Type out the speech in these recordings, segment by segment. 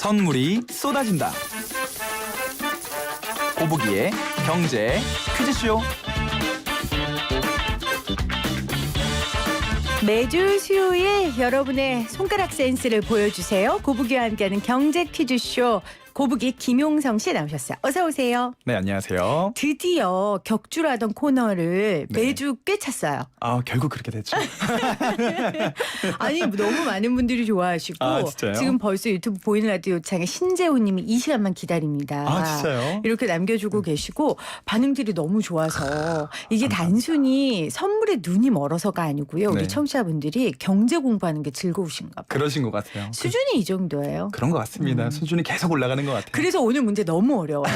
선물이 쏟아진다. 고부기의 경제 퀴즈쇼. 매주 수요일 여러분의 손가락 센스를 보여주세요. 고부기와 함께하는 경제 퀴즈쇼. 고부기 김용성 씨 나오셨어요. 어서 오세요. 네, 안녕하세요. 드디어 격주라던 코너를 네. 매주 꿰찼어요. 아, 결국 그렇게 됐죠. 아니 너무 많은 분들이 좋아하시고 아, 진짜요? 지금 벌써 유튜브 보이는 라디오 창에 신재호 님이 이 시간만 기다립니다. 아, 진짜요? 이렇게 남겨주고 계시고 반응들이 너무 좋아서 이게 단순히 선물에 눈이 멀어서가 아니고요. 우리 네. 청취자분들이 경제 공부하는 게 즐거우신가 봐요. 그러신 것 같아요. 수준이 이 정도예요. 그런 것 같습니다. 수준이 계속 올라가는 것 같아요. 그래서 오늘 문제 너무 어려워요.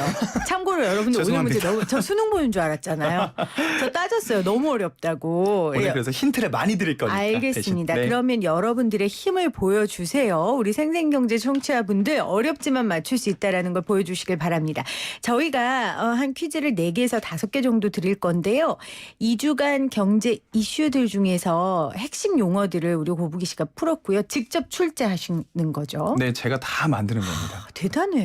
참고로 여러분들 오늘 문제 죄송합니다. 저 수능 보는 줄 알았잖아요. 저 따졌어요. 너무 어렵다고. 오늘 그래서 힌트를 많이 드릴 거니까. 알겠습니다. 대신. 네. 그러면 여러분들의 힘을 보여주세요. 우리 생생경제 청취자분들 어렵지만 맞출 수 있다는 걸 보여주시길 바랍니다. 저희가 한 퀴즈를 4개에서 5개 정도 드릴 건데요. 2주간 경제 이슈들 중에서 핵심 용어들을 우리 고부기 씨가 풀었고요. 직접 출제하시는 거죠. 네, 제가 다 만드는 겁니다. 대단해요.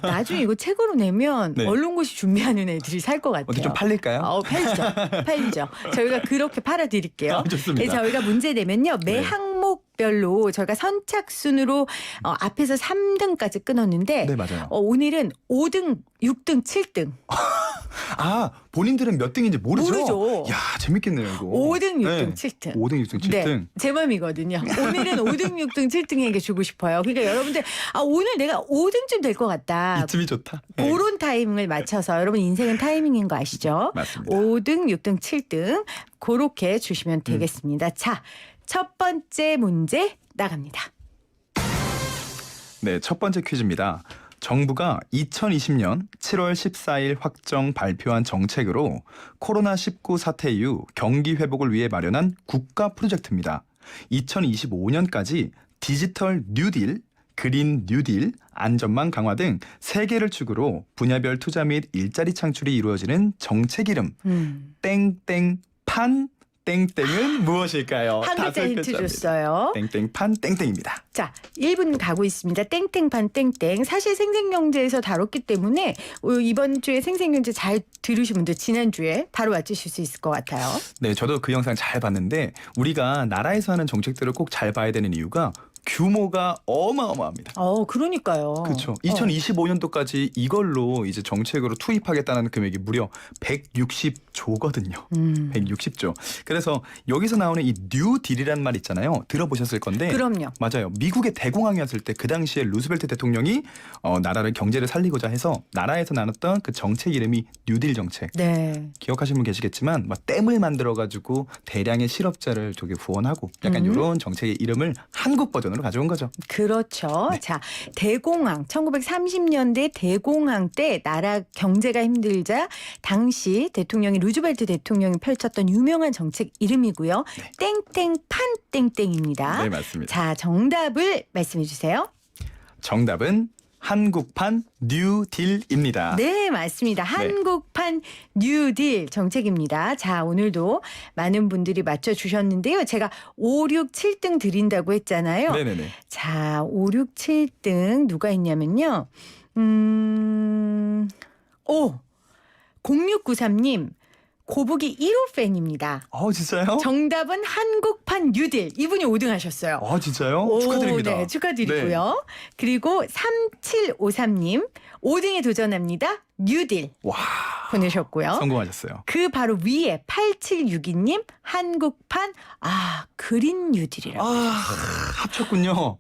나중에 이거 책으로 내면 네. 언론고시 준비하는 애들이 살 것 같아요. 어디 좀 팔릴까요? 팔리죠. 저희가 그렇게 팔아드릴게요. 아, 좋습니다. 저희가 문제 내면요. 매 네. 항목별로 저희가 선착순으로 앞에서 3등까지 끊었는데 네, 맞아요. 오늘은 5등, 6등, 7등. 아, 본인들은 몇 등인지 모르죠? 모르죠. 야, 재밌겠네요, 이거. 5등, 6등, 네. 7등. 5등, 6등, 7등. 네, 제 맘이거든요. 오늘은 5등, 6등, 7등에게 주고 싶어요. 그러니까 여러분들 오늘 내가 5등쯤 될 것 같다. 이쯤이 좋다. 네. 그런 타이밍을 맞춰서 여러분 인생은 타이밍인 거 아시죠? 맞습니다. 5등, 6등, 7등 그렇게 주시면 되겠습니다. 자, 첫 번째 문제 나갑니다. 네, 첫 번째 퀴즈입니다. 정부가 2020년 7월 14일 확정 발표한 정책으로 코로나19 사태 이후 경기 회복을 위해 마련한 국가 프로젝트입니다. 2025년까지 디지털 뉴딜, 그린 뉴딜, 안전망 강화 등 3개를 축으로 분야별 투자 및 일자리 창출이 이루어지는 정책 이름 땡땡판 땡땡은 무엇일까요? 한 글자 다섯 힌트 글자입니다. 줬어요. 땡땡판 땡땡입니다. 자, 1분 가고 있습니다. 땡땡판 땡땡. 사실 생생경제에서 다뤘기 때문에 이번 주에 생생경제 잘 들으신 분들 지난주에 바로 맞추실 수 있을 것 같아요. 네, 저도 그 영상 잘 봤는데 우리가 나라에서 하는 정책들을 꼭 잘 봐야 되는 이유가 규모가 어마어마합니다. 그러니까요. 그렇죠. 2025년도까지 이걸로 이제 정책으로 투입하겠다는 금액이 무려 160조거든요. 160조. 그래서 여기서 나오는 이 뉴딜이라는 말 있잖아요. 들어보셨을 건데. 그럼요. 맞아요. 미국의 대공황이었을 때 그 당시에 루스벨트 대통령이 나라를 경제를 살리고자 해서 나라에서 나눴던 그 정책 이름이 뉴딜 정책. 네. 기억하시는 분 계시겠지만 막 댐을 만들어가지고 대량의 실업자를 저기 후원하고 약간 이런 정책의 이름을 한국 버전으로 가져온 거죠. 그렇죠. 네. 자, 대공황 1930년대 대공황 때 나라 경제가 힘들자 당시 대통령이 루즈벨트 대통령이 펼쳤던 유명한 정책 이름이고요. 땡땡판 땡땡입니다. 네, 맞습니다. 자, 정답을 말씀해 주세요. 정답은 한국판 뉴딜입니다. 네, 맞습니다. 한국판 뉴딜 정책입니다. 자, 오늘도 많은 분들이 맞춰주셨는데요. 제가 5, 6, 7등 드린다고 했잖아요. 네네네. 자, 5, 6, 7등 누가 있냐면요. 0693님. 고부기 1호 팬입니다. 진짜요? 정답은 한국판 뉴딜. 이분이 5등 하셨어요. 진짜요? 축하드립니다. 네, 축하드리고요. 그리고 3753님 5등에 도전합니다. 뉴딜 와, 보내셨고요. 성공하셨어요. 그 바로 위에 8762님 한국판 그린 뉴딜이라고. 합쳤군요.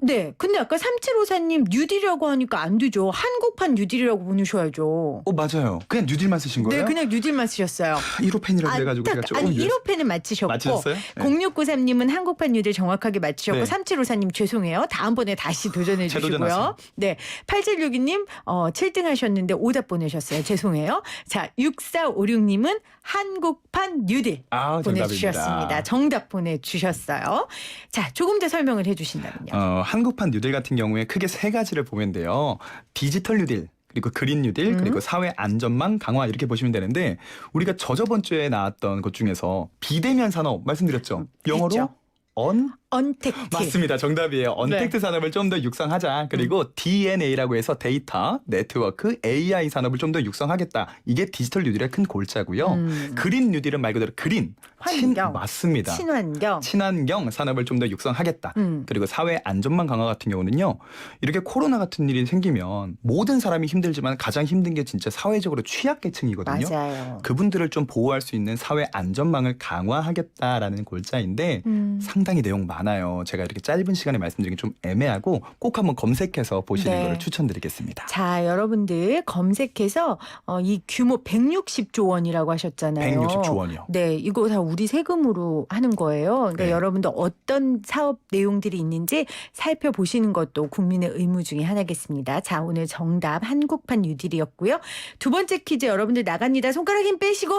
네, 근데 아까 3754님 뉴딜이라고 하니까 안 되죠. 한국판 뉴딜이라고 보내셔야죠. 맞아요. 그냥 뉴딜만 쓰신 거예요? 네, 그냥 뉴딜만 쓰셨어요. 1호 팬이라고 해가지고 제가 조금 1호 팬은 맞히셨고 맞추셨어요? 네. 0693님은 한국판 뉴딜 정확하게 맞히셨고 네. 3754님 죄송해요. 다음번에 다시 도전해 주시고요. 재도전하세요. 네, 8762님 7등 하셨는데 오답 보내셨어요. 죄송해요. 자, 6456님은 한국판 뉴딜 보내주셨습니다. 정답 보내주셨어요. 자, 조금 더 설명을 해주신다면요. 한국판 뉴딜 같은 경우에 크게 3가지를 보면 돼요. 디지털 뉴딜, 그리고 그린 뉴딜, 그리고 사회 안전망 강화 이렇게 보시면 되는데 우리가 저번 주에 나왔던 것 중에서 비대면 산업 말씀드렸죠. 영어로 했죠. 언택트. 맞습니다. 정답이에요. 언택트 네. 산업을 좀 더 육성하자. 그리고 DNA라고 해서 데이터, 네트워크, AI 산업을 좀 더 육성하겠다. 이게 디지털 뉴딜의 큰 골자고요. 그린 뉴딜은 말 그대로 그린, 환경. 맞습니다. 친환경. 친환경 산업을 좀 더 육성하겠다. 그리고 사회 안전망 강화 같은 경우는요. 이렇게 코로나 같은 일이 생기면 모든 사람이 힘들지만 가장 힘든 게 진짜 사회적으로 취약계층이거든요. 맞아요. 그분들을 좀 보호할 수 있는 사회 안전망을 강화하겠다라는 골자인데 상당히 내용 많아요. 제가 이렇게 짧은 시간에 말씀드리기 좀 애매하고 꼭 한번 검색해서 보시는 네. 거를 추천드리겠습니다. 자, 여러분들 검색해서 이 규모 160조 원이라고 하셨잖아요. 160조 원이요. 네, 이거 다 우리 세금으로 하는 거예요. 그러니까 네. 여러분들 어떤 사업 내용들이 있는지 살펴보시는 것도 국민의 의무 중에 하나겠습니다. 자, 오늘 정답 한국판 뉴딜이었고요. 두 번째 퀴즈 여러분들 나갑니다. 손가락 힘 빼시고.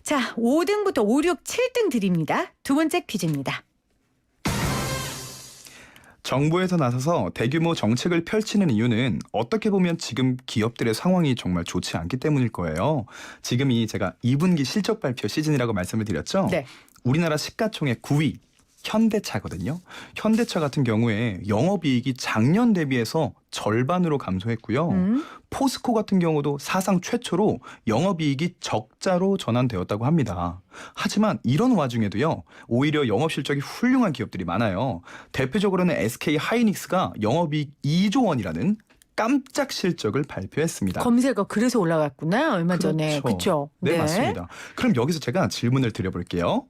자, 5등부터 5, 6, 7등 드립니다. 두 번째 퀴즈입니다. 정부에서 나서서 대규모 정책을 펼치는 이유는 어떻게 보면 지금 기업들의 상황이 정말 좋지 않기 때문일 거예요. 지금이 제가 2분기 실적 발표 시즌이라고 말씀을 드렸죠. 네. 우리나라 시가총액 9위 현대차거든요. 현대차 같은 경우에 영업이익이 작년 대비해서 절반으로 감소했고요. 포스코 같은 경우도 사상 최초로 영업이익이 적자로 전환되었다고 합니다. 하지만 이런 와중에도요. 오히려 영업 실적이 훌륭한 기업들이 많아요. 대표적으로는 SK 하이닉스가 영업이익 2조 원이라는 깜짝 실적을 발표했습니다. 검색어 그래서 올라갔구나. 얼마 전에. 그렇죠. 네, 맞습니다. 그럼 여기서 제가 질문을 드려볼게요.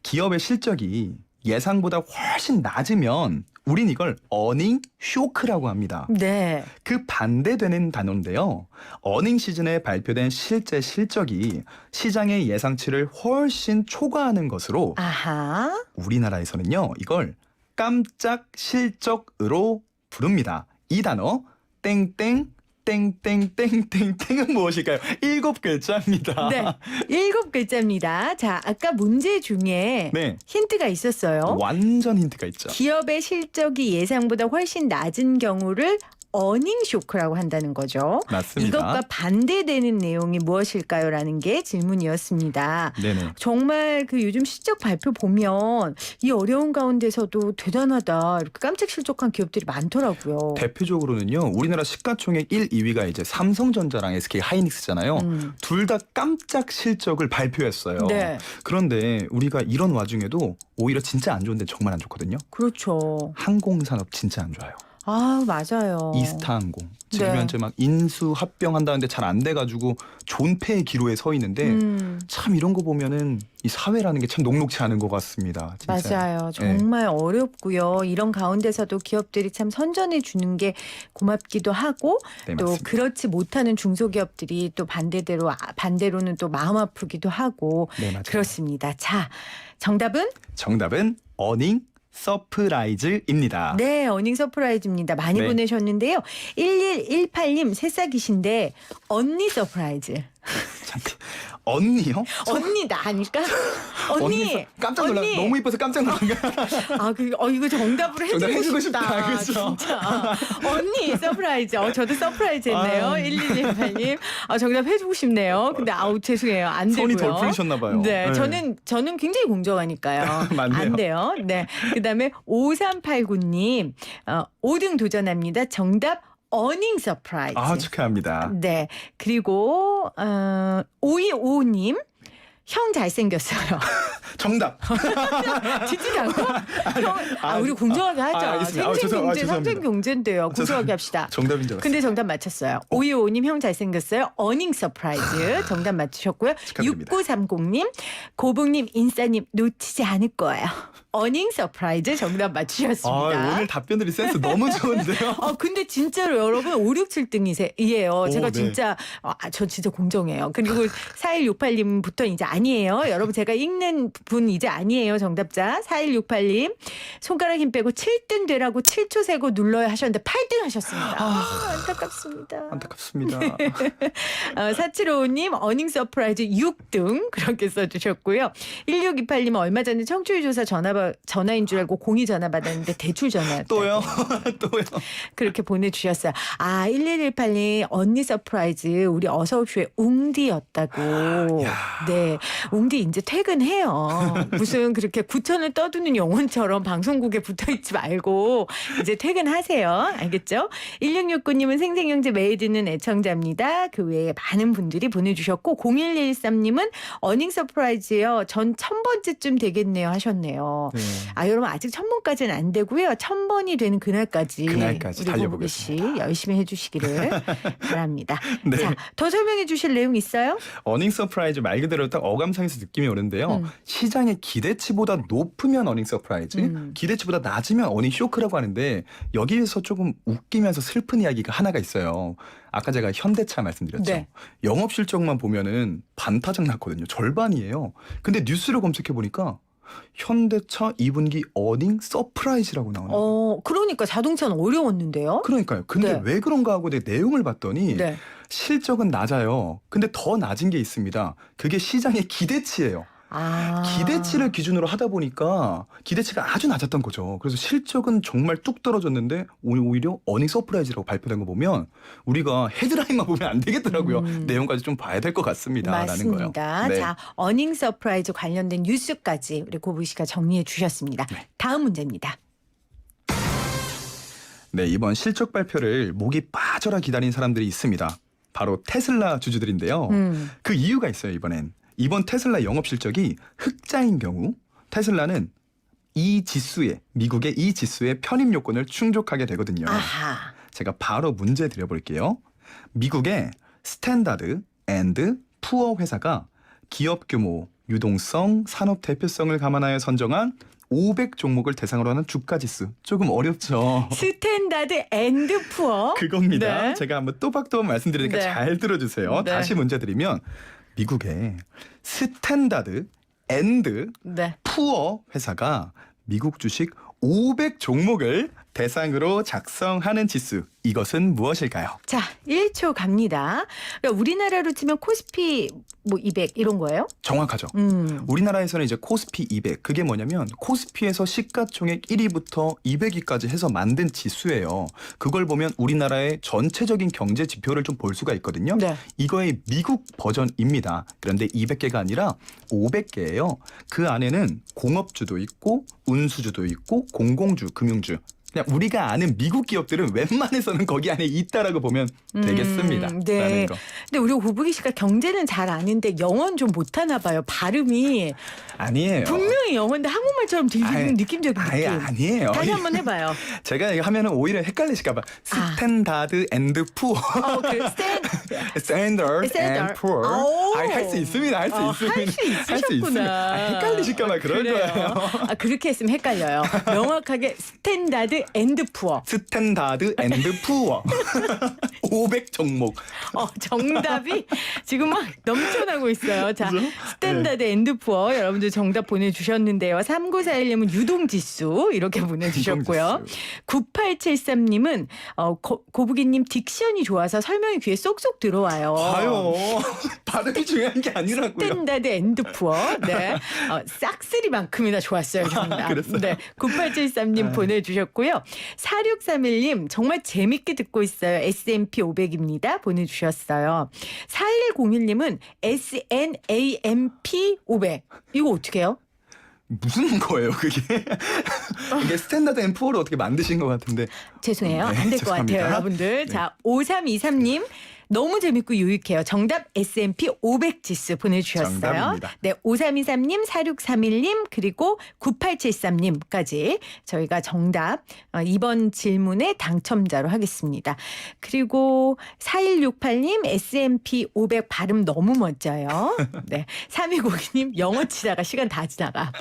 기업의 실적이 예상보다 훨씬 낮으면 우린 이걸 어닝 쇼크라고 합니다. 네. 그 반대되는 단어인데요. 어닝 시즌에 발표된 실제 실적이 시장의 예상치를 훨씬 초과하는 것으로 아하. 우리나라에서는요. 이걸 깜짝 실적으로 부릅니다. 이 단어 땡땡 땡땡땡땡땡은 무엇일까요? 7글자입니다. 네. 7글자입니다. 자, 아까 문제 중에 네. 힌트가 있었어요. 완전 힌트가 있죠. 기업의 실적이 예상보다 훨씬 낮은 경우를 어닝 쇼크라고 한다는 거죠. 맞습니다. 이것과 반대되는 내용이 무엇일까요? 라는 게 질문이었습니다. 네네. 정말 그 요즘 실적 발표 보면 이 어려운 가운데서도 대단하다. 이렇게 깜짝 실적한 기업들이 많더라고요. 대표적으로는요. 우리나라 시가총액 1, 2위가 이제 삼성전자랑 SK 하이닉스잖아요. 둘 다 깜짝 실적을 발표했어요. 네. 그런데 우리가 이런 와중에도 오히려 진짜 안 좋은데 정말 안 좋거든요. 그렇죠. 항공산업 진짜 안 좋아요. 아, 맞아요. 이스타항공. 지금 네. 현재 막 인수 합병한다는데 잘 안 돼가지고 존폐의 기로에 서 있는데 참 이런 거 보면은 이 사회라는 게 참 녹록지 않은 것 같습니다. 진짜. 맞아요. 정말 어렵고요. 이런 가운데서도 기업들이 참 선전해 주는 게 고맙기도 하고 네, 또 맞습니다. 그렇지 못하는 중소기업들이 또 반대로는 또 마음 아프기도 하고 네, 맞아요. 그렇습니다. 자, 정답은? 정답은 어닝 서프라이즈입니다. 네, 어닝 서프라이즈입니다. 많이 네. 보내셨는데요. 1118님 새싹이신데 언니 서프라이즈. 잠깐. 언니요? 언니 나니까? 언니. 깜짝 놀라. 언니. 너무 이뻐서 깜짝 놀란 거야. 아, 이거 정답으로 정답 해주고 해주고 싶다. 싶다. 그죠? 진짜. 언니 서프라이즈. 저도 서프라이즈 했네요. 아. 1118님. 정답 해주고 싶네요. 근데 죄송해요. 안 되고요. 손이 덜 풀리셨나 봐요. 네, 네. 저는 굉장히 공정하니까요. 맞네요. 안 돼요. 네. 그다음에 5389님 5등 도전합니다. 정답 어닝 서프라이즈. 축하합니다. 네. 그리고 5255님 형 잘생겼어요. 정답. 듣지도 않고? 우리 공정하게 하자. 알겠습니다. 생생경제, 죄송합니다. 삼생경제인데요. 공정하게 합시다. 정답인 줄 알았어요. 근데 정답 맞췄어요. 5255님 형 잘생겼어요. 어닝 서프라이즈 정답 맞추셨고요. 축하드립니다. 6930님, 고봉님, 인싸님 놓치지 않을 거예요. 어닝 서프라이즈 정답 맞추셨습니다. 오늘 답변들이 센스 너무 좋은데요. 근데 진짜로 여러분 5, 6, 7등이에요. 제가 네. 진짜 저 진짜 공정해요. 그리고 4168님부터 이제 아니에요. 여러분 제가 읽는 분 이제 아니에요. 정답자 4168님 손가락 힘 빼고 7등 되라고 7초 세고 눌러야 하셨는데 8등 하셨습니다. 안타깝습니다. 안타깝습니다. 4755님 어닝 서프라이즈 6등 그렇게 써주셨고요. 1628님 얼마 전에 청취율조사 전화 제가 전화인 줄 알고 공이 전화 받았는데 대출 전화였다. 또요? 또요? 그렇게 보내주셨어요. 1118님 언니 서프라이즈 우리 어서옵쇼의 웅디였다고. 네, 웅디 이제 퇴근해요. 무슨 그렇게 9천을 떠드는 영혼처럼 방송국에 붙어있지 말고 이제 퇴근하세요. 알겠죠? 1669님은 생생경제 매일 듣는 애청자입니다. 그 외에 많은 분들이 보내주셨고 0113님은 어닝 서프라이즈요. 전 1000번째쯤 되겠네요 하셨네요. 네. 여러분 아직 1000번까지는 안 되고요. 1000번이 되는 그날까지 그날까지 우리 고부기 씨 달려보겠습니다. 열심히 해주시기를 바랍니다. 네. 자, 더 설명해 주실 내용 있어요? 어닝 서프라이즈 말 그대로 딱 어감상에서 느낌이 오는데요. 시장의 기대치보다 높으면 어닝 서프라이즈, 기대치보다 낮으면 어닝 쇼크라고 하는데 여기에서 조금 웃기면서 슬픈 이야기가 하나가 있어요. 아까 제가 현대차 말씀드렸죠. 네. 영업 실적만 보면은 반타작 났거든요. 절반이에요. 근데 뉴스를 검색해 보니까 현대차 2분기 어닝 서프라이즈라고 나오네요. 그러니까 자동차는 어려웠는데요. 그러니까요. 근데 네. 왜 그런가 하고 내 내용을 봤더니 네. 실적은 낮아요. 근데 더 낮은 게 있습니다. 그게 시장의 기대치예요. 기대치를 기준으로 하다 보니까 기대치가 아주 낮았던 거죠. 그래서 실적은 정말 뚝 떨어졌는데 오히려 어닝 서프라이즈라고 발표된 거 보면 우리가 헤드라인만 보면 안 되겠더라고요. 내용까지 좀 봐야 될 것 같습니다라는 거예요. 맞습니다. 네. 자, 어닝 서프라이즈 관련된 뉴스까지 우리 고부 씨가 정리해 주셨습니다. 다음 문제입니다. 네, 이번 실적 발표를 목이 빠져라 기다린 사람들이 있습니다. 바로 테슬라 주주들인데요. 그 이유가 있어요, 이번엔. 이번 테슬라 영업 실적이 흑자인 경우 테슬라는 미국의 이 지수의 편입 요건을 충족하게 되거든요. 아하. 제가 바로 문제 드려볼게요. 미국의 스탠다드 앤드 푸어 회사가 기업 규모, 유동성, 산업 대표성을 감안하여 선정한 500 종목을 대상으로 하는 주가 지수. 조금 어렵죠. 스탠다드 앤드 푸어. 그겁니다. 네. 제가 한번 또박또박 말씀드리니까 네. 잘 들어주세요. 네. 다시 문제 드리면 미국의 스탠다드 앤드 네. 푸어 회사가 미국 주식 500 종목을 대상으로 작성하는 지수. 이것은 무엇일까요? 자, 1초 갑니다. 그러니까 우리나라로 치면 코스피 200 이런 거예요? 정확하죠. 우리나라에서는 이제 코스피 200. 그게 뭐냐면 코스피에서 시가총액 1위부터 200위까지 해서 만든 지수예요. 그걸 보면 우리나라의 전체적인 경제 지표를 좀 볼 수가 있거든요. 네. 이거의 미국 버전입니다. 그런데 200개가 아니라 500개예요. 그 안에는 공업주도 있고 운수주도 있고 공공주, 금융주. 그냥 우리가 아는 미국 기업들은 웬만해서는 거기 안에 있다라고 보면 되겠습니다. 네. 라는 거. 근데 우리 고부기 씨가 경제는 잘 아는데 영어는 좀 못하나 봐요. 발음이 아니에요. 분명히 영어인데 한국말처럼 들리는 느낌적인 느낌. 아예 아니에요. 다시 한번 해봐요. 제가 이거 하면은 오히려 헷갈리실까봐 스탠다드 앤드 푸어, 스탠다드 앤드 푸어. 할 수 있습니다. 할 수 있습니다. 할 수 있으셨구나. 헷갈리실까봐 그럴 거예요. 그렇게 했으면 헷갈려요. 명확하게 스탠다드 앤드 푸어. 스탠다드 앤드 푸어. 500 종목. 정답이 지금 막 넘쳐나고 있어요. 자, 스탠다드 앤드 푸어 여러분들 정답 보내주셨는데요. 3941님은 유동지수 이렇게 보내주셨고요. 9873님은 고부기님 딕션이 좋아서 설명이 귀에 쏙쏙 들어와요. 봐요. 발음이 중요한 게 아니라고요. 스탠다드 앤드 푸어. 네. 싹쓸이만큼이나 좋았어요. 정답. 그랬어요? 네. 9873님 보내주셨고요. 4631님 정말 재밌게 듣고 있어요. S&P 500입니다. 보내주셨어요. 4101님은 SNAMP 500. 이거 어떻게 해요? 무슨 거예요, 그게? 이게 스탠다드 앤 푸어를 어떻게 만드신 것 같은데. 죄송해요. 네, 안 될 것 같아요, 죄송합니다. 여러분들. 네. 자, 5323님. 너무 재밌고 유익해요. 정답 S&P 500 지수 보내주셨어요. 정답입니다. 네, 5323님, 4631님, 그리고 9873님까지 저희가 정답 이번 질문의 당첨자로 하겠습니다. 그리고 4168님 S&P 500 발음 너무 멋져요. 네, 3202님 영어 치다가 시간 다 지나가.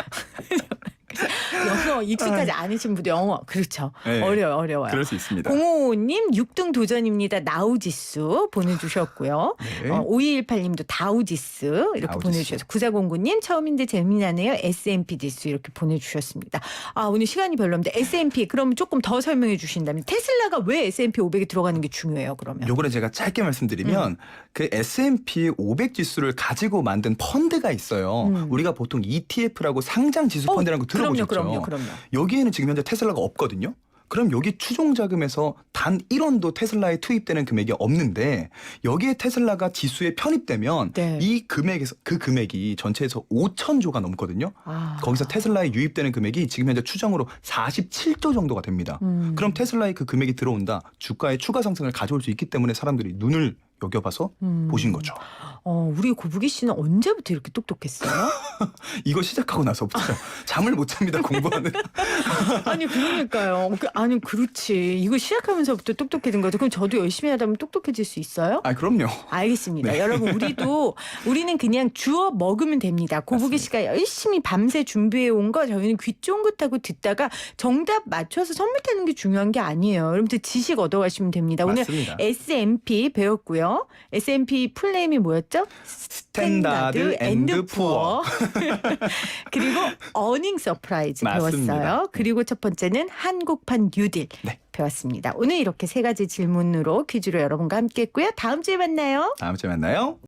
영어 익숙하지 않으신 분들 영어 그렇죠. 네. 어려워요. 그럴 수 있습니다. 0555님 6등 도전입니다. 나우지수 보내주셨고요. 네. 5218님도 다우지수 이렇게 다우지수. 보내주셔서 9409님 처음인데 재미나네요. S&P 지수 이렇게 보내주셨습니다. 오늘 시간이 별로 없는데 S&P 그럼 조금 더 설명해 주신다면 테슬라가 왜 S&P 500에 들어가는 게 중요해요? 그러면 요거는 제가 짧게 말씀드리면 그 S&P 500 지수를 가지고 만든 펀드가 있어요. 우리가 보통 ETF라고 상장 지수 펀드라는 거 들어보셨죠? 그럼요. 여기에는 지금 현재 테슬라가 없거든요. 그럼 여기 추종 자금에서 단 1원도 테슬라에 투입되는 금액이 없는데 여기에 테슬라가 지수에 편입되면 네. 이 금액에서 그 금액이 전체에서 5천조가 넘거든요. 아. 거기서 테슬라에 유입되는 금액이 지금 현재 추정으로 47조 정도가 됩니다. 그럼 테슬라에 그 금액이 들어온다. 주가의 추가 상승을 가져올 수 있기 때문에 사람들이 눈을 여겨봐서 보신 거죠. 우리 고부기 씨는 언제부터 이렇게 똑똑했어요? 이거 시작하고 나서부터 잠을 못 잡니다. 공부하는. 아니 그러니까요. 아니 그렇지. 이거 시작하면서부터 똑똑해진 거죠. 그럼 저도 열심히 하다 보면 똑똑해질 수 있어요? 아 그럼요. 알겠습니다. 네. 여러분 우리는 그냥 주워 먹으면 됩니다. 고부기 씨가 열심히 밤새 준비해 온 거 저희는 귀 쫑긋하고 듣다가 정답 맞춰서 선물 타는 게 중요한 게 아니에요. 여러분들 지식 얻어가시면 됩니다. 오늘 맞습니다. S&P 배웠고요. S&P 풀네임이 뭐였죠? 스탠다드 앤드 푸어. 그리고 어닝 서프라이즈 맞습니다. 배웠어요. 그리고 첫 번째는 한국판 뉴딜 네. 배웠습니다. 오늘 이렇게 세 가지 질문으로 퀴즈로 여러분과 함께했고요. 다음 주에 만나요. 다음 주에 만나요.